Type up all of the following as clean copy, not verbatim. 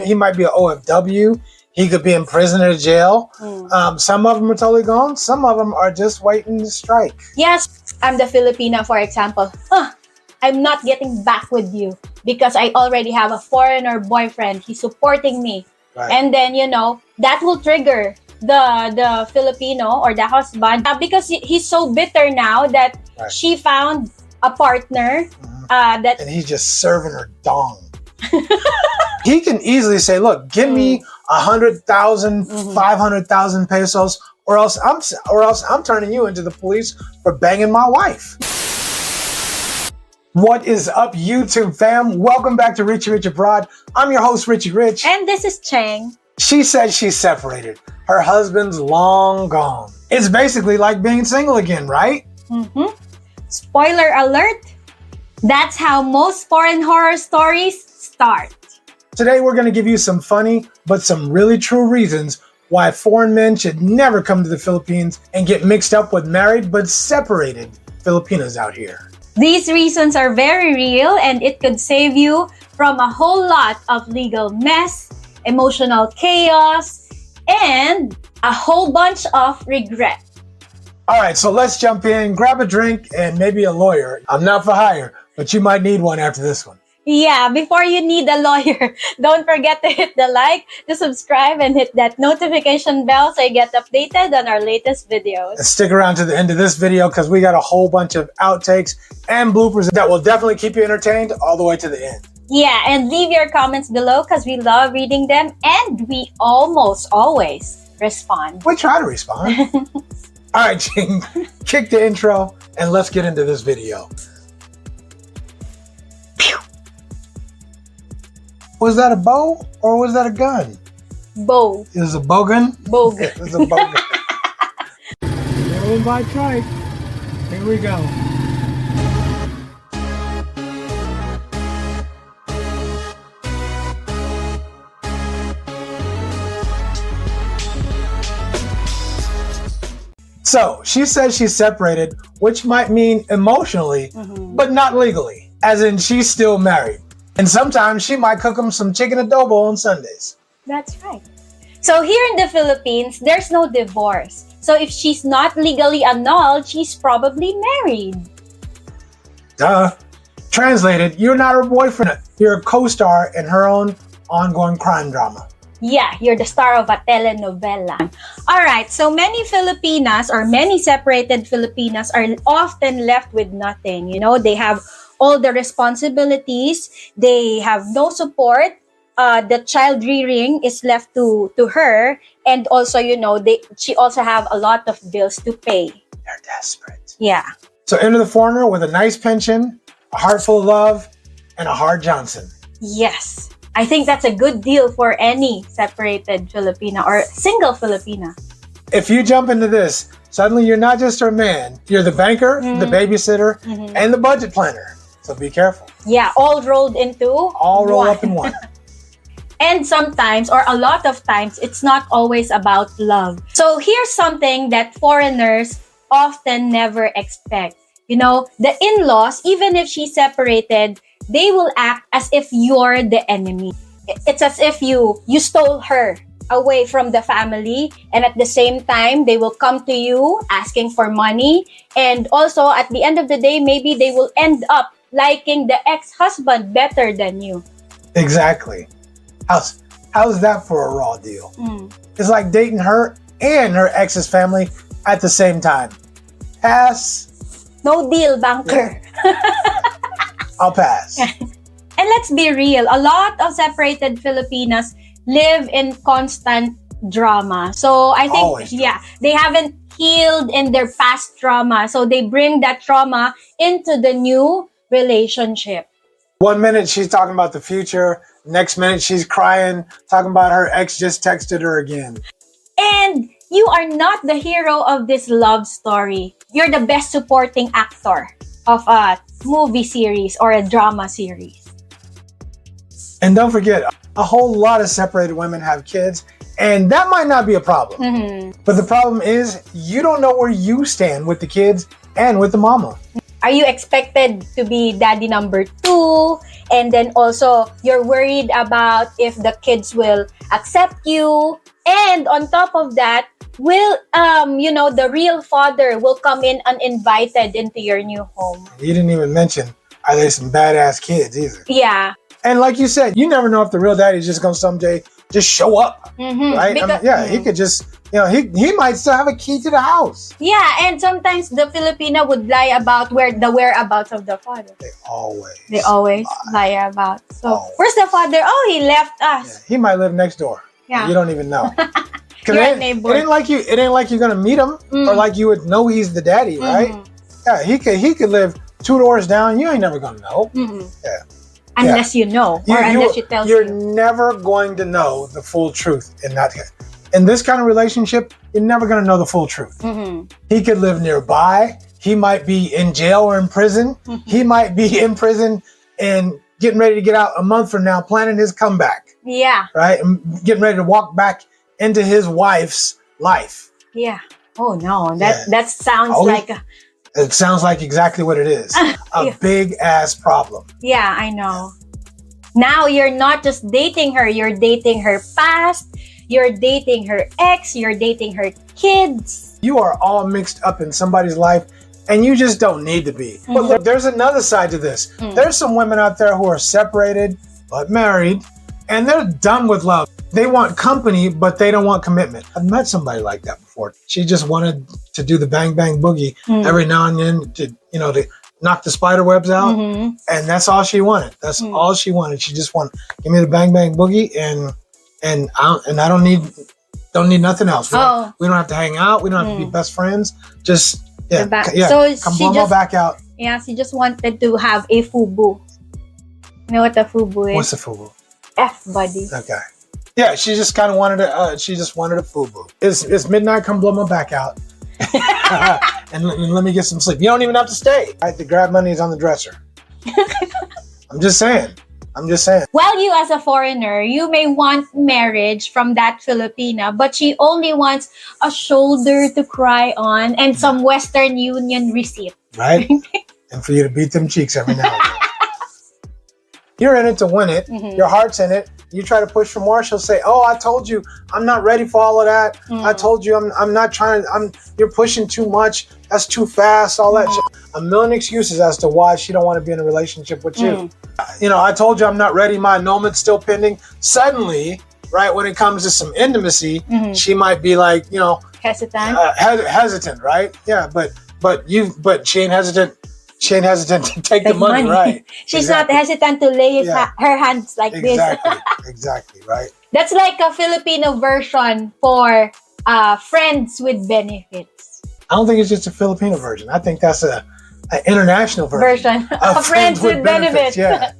He might be an OFW. He could be in prison or jail. Some of them are totally gone. Some of them are just waiting to strike. Yes, I'm the Filipina, for example. I'm not getting back with you because I already have a foreigner boyfriend. He's supporting me. Right. And then, that will trigger the Filipino or the husband because he's so bitter now that she found a partner that... And he's just serving her dong. He can easily say, look, give me 100,000, 500,000 pesos, or else I'm turning you into the police for banging my wife. What is up, YouTube fam? Welcome back to Richie Rich Abroad. I'm your host, Richie Rich. And this is Cheng. She said she's separated. Her husband's long gone. It's basically like being single again, right? Spoiler alert, that's how most foreign horror stories start. Today, we're going to give you some funny, but some really true reasons why foreign men should never come to the Philippines and get mixed up with married but separated Filipinas out here. These reasons are very real and it could save you from a whole lot of legal mess, emotional chaos, and a whole bunch of regret. All right, so let's jump in, grab a drink, and maybe a lawyer. I'm not for hire, but you might need one after this one. Yeah, before you need a lawyer, don't forget to hit the like, to subscribe, and hit that notification bell so you get updated on our latest videos. And stick around to the end of this video because we got a whole bunch of outtakes and bloopers that will definitely keep you entertained all the way to the end. Yeah, and leave your comments below because we love reading them and we almost always respond. We try to respond. All right, Ching, kick the intro and let's get into this video. Was that a bow or was that a gun? Bow. It was a bow gun? Bow gun. It was a bow gun. Going by trike. Here we go. So she says she's separated, which might mean emotionally, but not legally, as in she's still married. And sometimes she might cook them some chicken adobo on Sundays. That's right. So here in the Philippines, there's no divorce. So if she's not legally annulled, she's probably married. Duh. Translated, you're not her boyfriend. You're a co-star in her own ongoing crime drama. Yeah, you're the star of a telenovela. All right, so many Filipinas or many separated Filipinas are often left with nothing. They have all the responsibilities. They have no support. The child rearing is left to her. And also, she also have a lot of bills to pay. They're desperate. Yeah. So enter the foreigner with a nice pension, a heart full of love, and a hard Johnson. Yes. I think that's a good deal for any separated Filipina or single Filipina. If you jump into this, suddenly you're not just her man. You're the banker, the babysitter, and the budget planner. So be careful. Yeah, all rolled into all rolled up in one. And sometimes, or a lot of times, it's not always about love. So here's something that foreigners often never expect. The in-laws, even if she's separated, they will act as if you're the enemy. It's as if you stole her away from the family, and at the same time, they will come to you asking for money. And also, at the end of the day, maybe they will end up liking the ex-husband better than you. Exactly. How's that for a raw deal? It's like dating her and her ex's family at the same time. Pass. No deal, banker. Yeah. I'll pass. And let's be real, a lot of separated Filipinas live in constant drama. So I think, they haven't healed in their past trauma. So they bring that trauma into the new relationship. 1 minute she's talking about the future. Next minute she's crying, talking about her ex just texted her again. And you are not the hero of this love story. You're the best supporting actor of a movie series or a drama series. And don't forget, a whole lot of separated women have kids, and that might not be a problem. But the problem is, you don't know where you stand with the kids and with the mama. Are you expected to be daddy number 2? And then also, you're worried about if the kids will accept you. And on top of that, will, the real father will come in uninvited into your new home. You didn't even mention, are they some badass kids either? Yeah. And like you said, you never know if the real daddy's just going to someday just show up, right? Because, he could just, he might still have a key to the house. Yeah, and sometimes the Filipina would lie about the whereabouts of the father. They always lie about. So, Always. where's the father? Oh, he left us. Yeah, he might live next door. Yeah. You don't even know. You're a it neighbor. ain't like you're gonna meet him or like you would know he's the daddy, right? Yeah, he could live 2 doors down. You ain't never gonna know. Yeah. Unless you know, or unless you tell you're never going to know the full truth in that. In this kind of relationship, you're never going to know the full truth. He could live nearby. He might be in jail or in prison. He might be in prison and getting ready to get out a month from now, planning his comeback. Yeah. Right? And getting ready to walk back into his wife's life. Yeah. Oh, no. That sounds like... It sounds like exactly what it is. A big ass problem. Yeah, I know. Now you're not just dating her, you're dating her past, you're dating her ex, you're dating her kids. You are all mixed up in somebody's life and you just don't need to be. But look, there's another side to this. There's some women out there who are separated but married and they're done with love. They want company, but they don't want commitment. I've met somebody like that before. She just wanted to do the bang bang boogie every now and then to knock the spider webs out, and that's all she wanted. That's all she wanted. She just wanted give me the bang bang boogie, and I don't need nothing else. We don't have to hang out. We don't have to be best friends. Just So come blow my back out. Yeah, she just wanted to have a fubu. You know what a fubu is? What's a fubu? F buddy. Okay. Yeah, she just kind of wanted a FUBU. It's midnight, come blow my back out. and let me get some sleep. You don't even have to stay. Right? The grab money is on the dresser. I'm just saying. Well, you as a foreigner, you may want marriage from that Filipina, but she only wants a shoulder to cry on and some Western Union receipt. Right? And for you to beat them cheeks every now and then. You're in it to win it. Your heart's in it. You try to push for more, she'll say, "Oh, I told you, I'm not ready for all of that. I told you, I'm not trying. You're pushing too much. That's too fast. All that shit." A million excuses as to why she don't want to be in a relationship with you. I told you I'm not ready. My annulement's still pending. Suddenly, right when it comes to some intimacy, she might be like, hesitant. Hesitant, right? Yeah, but she ain't hesitant. She ain't hesitant to take the money, right? She's not hesitant to lay her hands like this. Exactly, right? That's like a Filipino version for friends with benefits. I don't think it's just a Filipino version. I think that's an international version of friends with benefits. Yeah.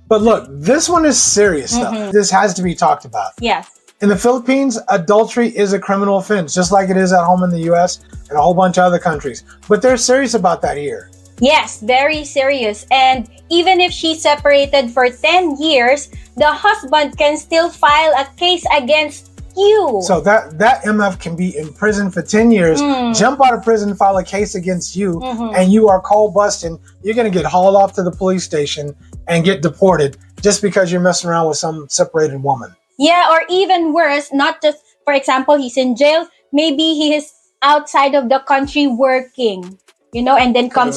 But look, this one is serious stuff. This has to be talked about. Yes. In the Philippines, adultery is a criminal offense, just like it is at home in the U.S. and a whole bunch of other countries. But they're serious about that here. Yes, very serious. And even if she's separated for 10 years, the husband can still file a case against you. So that MF can be in prison for 10 years, jump out of prison, file a case against you, and you are cold busting. You're going to get hauled off to the police station and get deported just because you're messing around with some separated woman. Yeah, or even worse, not just, for example, he's in jail. Maybe he is outside of the country working. And then come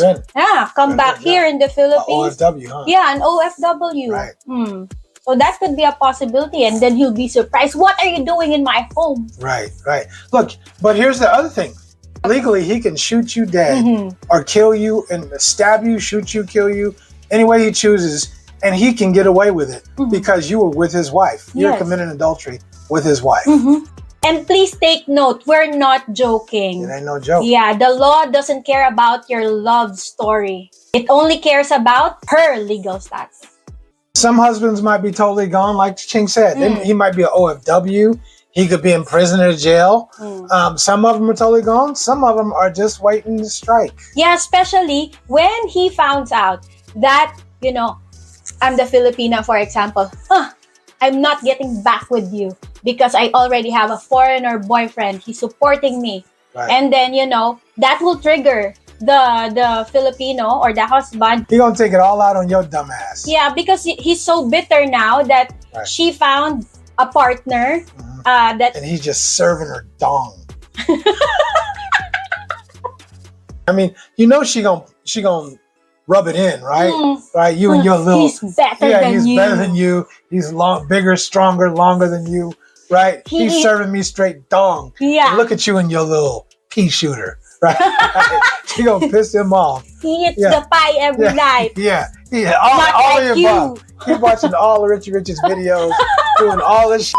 back here in the Philippines. OFW, huh? Yeah, an OFW. Right. So that could be a possibility, and then he'll be surprised. What are you doing in my home? Right. Look, but here's the other thing. Legally, he can shoot you dead or kill you and stab you, shoot you, kill you, any way he chooses, and he can get away with it because you were with his wife. You're committing adultery with his wife. And please take note, we're not joking. It ain't no joke. Yeah, the law doesn't care about your love story. It only cares about her legal status. Some husbands might be totally gone, like Ching said. He might be an OFW. He could be in prison or jail. Some of them are totally gone. Some of them are just waiting to strike. Yeah, especially when he finds out that, I'm the Filipina, for example. I'm not getting back with you because I already have a foreigner boyfriend. He's supporting me. Right. And then, that will trigger the Filipino or the husband. He gonna take it all out on your dumb ass. Yeah, because he's so bitter now that she found a partner that and he's just serving her dong. I mean, you know she gonna rub it in, right? Right? You and your little he's better than he's you. better than you. He's bigger, stronger, longer than you, right? He's serving me straight dong. Yeah. And look at you and your little pea shooter, right? She gonna piss him off. He eats the pie every night. Yeah. Not All like of the above. Keep watching all the Richie Rich's videos, doing all this shit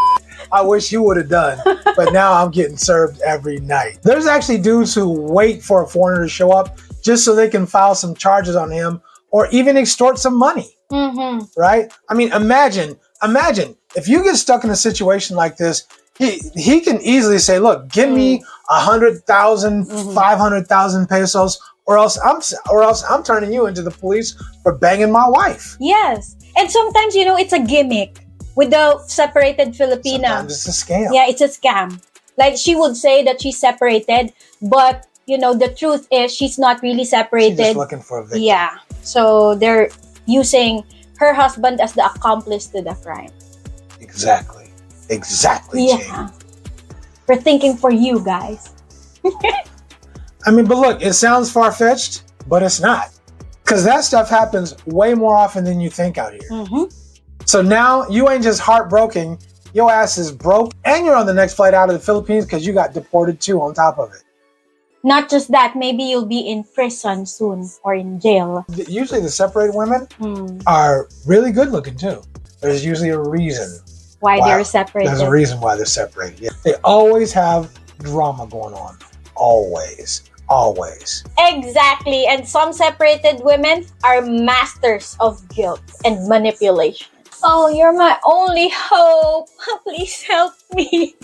I wish you would have done. But now I'm getting served every night. There's actually dudes who wait for a foreigner to show up just so they can file some charges on him or even extort some money. Right? I mean, imagine if you get stuck in a situation like this, he can easily say, look, give me 100,000, 500,000 pesos, or else I'm turning you into the police for banging my wife. Yes. And sometimes, it's a gimmick with the separated Filipina. Sometimes it's a scam. Yeah, it's a scam. Like, she would say that she's separated, but, the truth is she's not really separated. She's just looking for a victim. Yeah. So they're using her husband as the accomplice to the crime. Exactly. Yeah. Jane. We're thinking for you guys. I mean, but look, it sounds far-fetched, but it's not. Because that stuff happens way more often than you think out here. So now you ain't just heartbroken, your ass is broke, and you're on the next flight out of the Philippines because you got deported too on top of it. Not just that, maybe you'll be in prison soon or in jail. Usually the separated women are really good looking too. There's usually a reason why they're separated. There's a reason why they're separated. Yeah. They always have drama going on. Always. Exactly. And some separated women are masters of guilt and manipulation. Oh, you're my only hope. Please help me.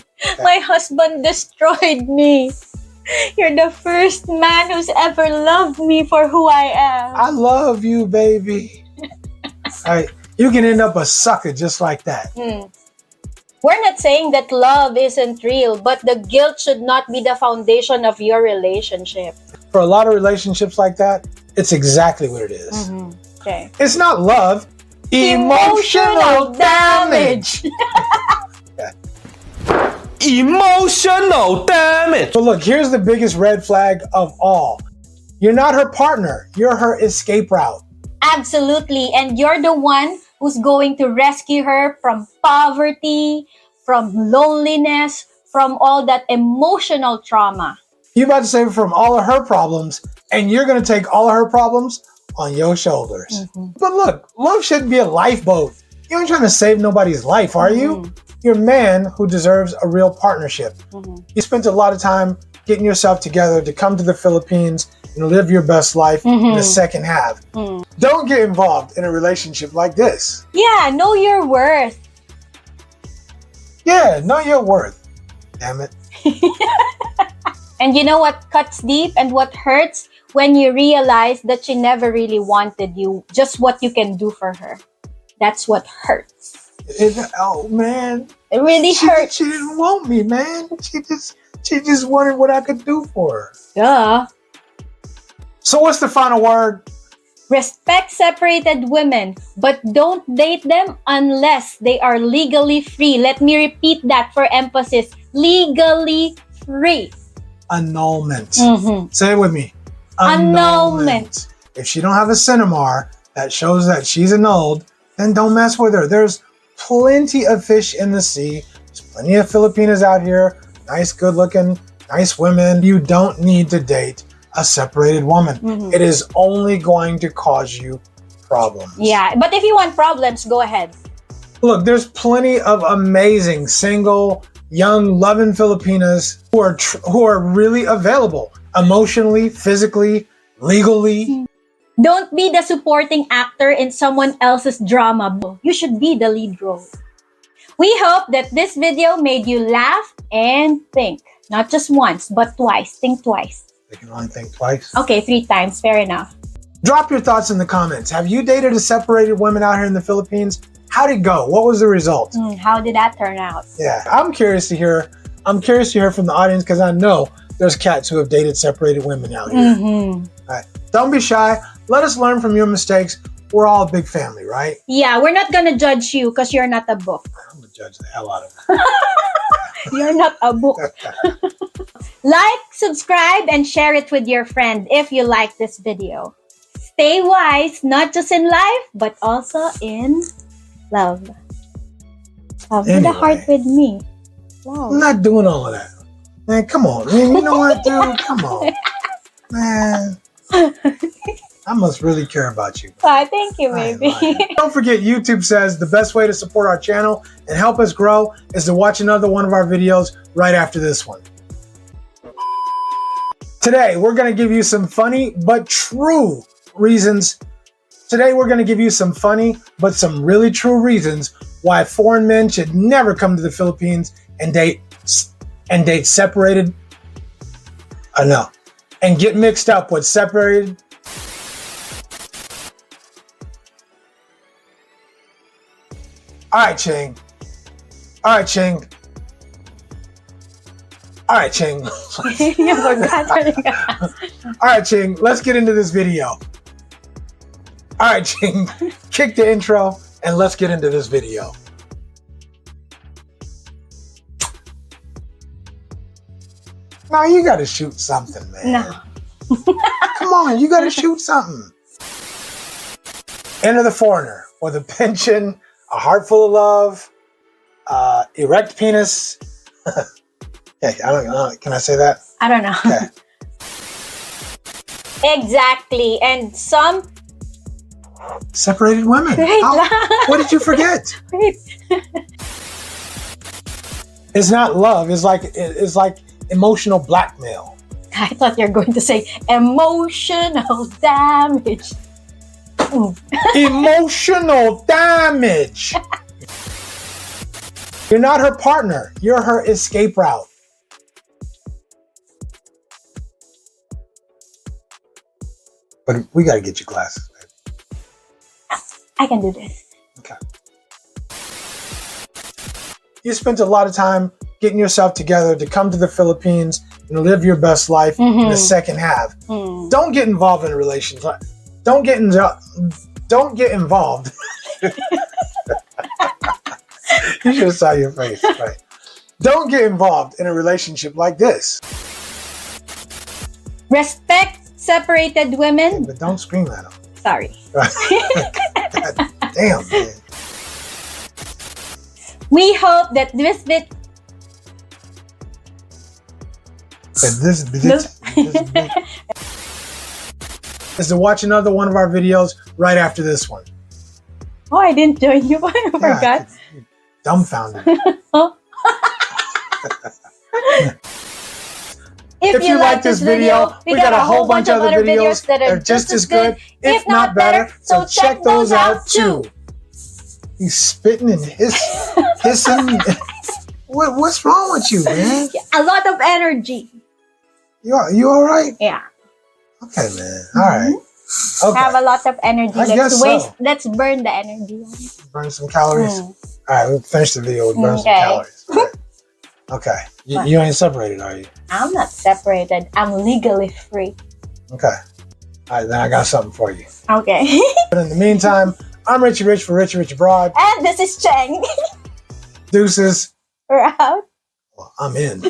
My husband destroyed me. You're the first man who's ever loved me for who I am. I love you, baby. All right. You can end up a sucker just like that. We're not saying that love isn't real, but the guilt should not be the foundation of your relationship. For a lot of relationships like that, it's exactly what it is. Okay. It's not love. Emotional damage. Emotional damage. But look, here's the biggest red flag of all. You're not her partner. You're her escape route. Absolutely. And you're the one who's going to rescue her from poverty, from loneliness, from all that emotional trauma. You're about to save her from all of her problems, and you're going to take all of her problems on your shoulders. But look, love shouldn't be a lifeboat. You ain't trying to save nobody's life, are you? You're a man who deserves a real partnership. You spent a lot of time getting yourself together to come to the Philippines and live your best life in the second half. Don't get involved in a relationship like this. Yeah, know your worth. Yeah, know your worth. Damn it. And you know what cuts deep and what hurts? When you realize that she never really wanted you, just what you can do for her. That's what hurts. Oh man, it really hurts. She didn't want me, man. She just wanted what I could do for her. Duh. So what's the final word? Respect separated women, but don't date them unless they are legally free. Let me repeat that for emphasis. Legally free. Annulment. Say it with me. Annulment. If she don't have a Cinemar that shows that she's annulled, then don't mess with her. There's plenty of fish in the sea. There's plenty of Filipinas out here. Nice, good looking, nice women. You don't need to date a separated woman. It is only going to cause you problems. Yeah, but if you want problems, go ahead. Look, there's plenty of amazing single, young, loving Filipinas who are really available emotionally, physically, legally. Don't be the supporting actor in someone else's drama. You should be the lead role. We hope that this video made you laugh and think. Not just once, but twice. Think twice. They can only think twice. Okay, 3 times. Fair enough. Drop your thoughts in the comments. Have you dated a separated woman out here in the Philippines? How'd it go? What was the result? How did that turn out? Yeah, I'm curious to hear from the audience because I know there's cats who have dated separated women out here. Mm-hmm. All right. Don't be shy. Let us learn from your mistakes. We're all a big family, right? Yeah, we're not gonna judge you because you're not a book. I'm gonna judge the hell out of it. You're not a book. Like, subscribe, and share it with your friend if you like this video. Stay wise, not just in life, but also in love. Love with a heart with me. Wow. I'm not doing all of that. Man, come on. Man, you know what, dude? Come on. Man. I must really care about you. Thank you, baby. Don't forget, YouTube says the best way to support our channel and help us grow is to watch another one of our videos right after this one. Today, we're going to give you some funny but true reasons. Today, we're going to give you some funny but some really true reasons why foreign men should never come to the Philippines and date separated. And get mixed up with separated. All right, Ching. All right, Ching. All right, Ching. All right, Ching. Let's get into this video. All right, Ching. Kick the intro and let's get into this video. Now you got to shoot something, man. No. Come on, you got to shoot something. Enter the foreigner with a pension, a heart full of love, erect penis. Yeah, can I say that? I don't know. Okay. Exactly. And some Separated women. Wait, What did you forget? wait. It's not love. It's like emotional blackmail. I thought you were going to say emotional damage. Emotional damage. You're not her partner. You're her escape route. But we got to get you glasses, baby. I can do this. Okay. You spent a lot of time getting yourself together to come to the Philippines and live your best life in the second half. Don't get involved in a relationship. Don't get involved. You should have saw your face. Right. Don't get involved in a relationship like this. Respect separated women. But don't scream at them. Sorry. God damn, man. We hope that this bit. Is to watch another one of our videos right after this one. Oh, I didn't join you. I forgot. You're dumbfounded. If you like this video, we got a whole bunch of other videos that are just as good, if not better, so check those out too. He's spitting and hissing. What's wrong with you, man? A lot of energy. You all right? Yeah. Okay, man. All right. Okay. Have a lot of energy. I guess so. Let's burn the energy. Burn some calories. All right, we'll finish the video with burn some calories. All right. Okay. You ain't separated, are you? I'm not separated. I'm legally free. Okay. All right, then I got something for you. Okay. But in the meantime, I'm Richie Rich for Richie Rich Abroad. And this is Cheng. Deuces. We're out. Well, I'm in.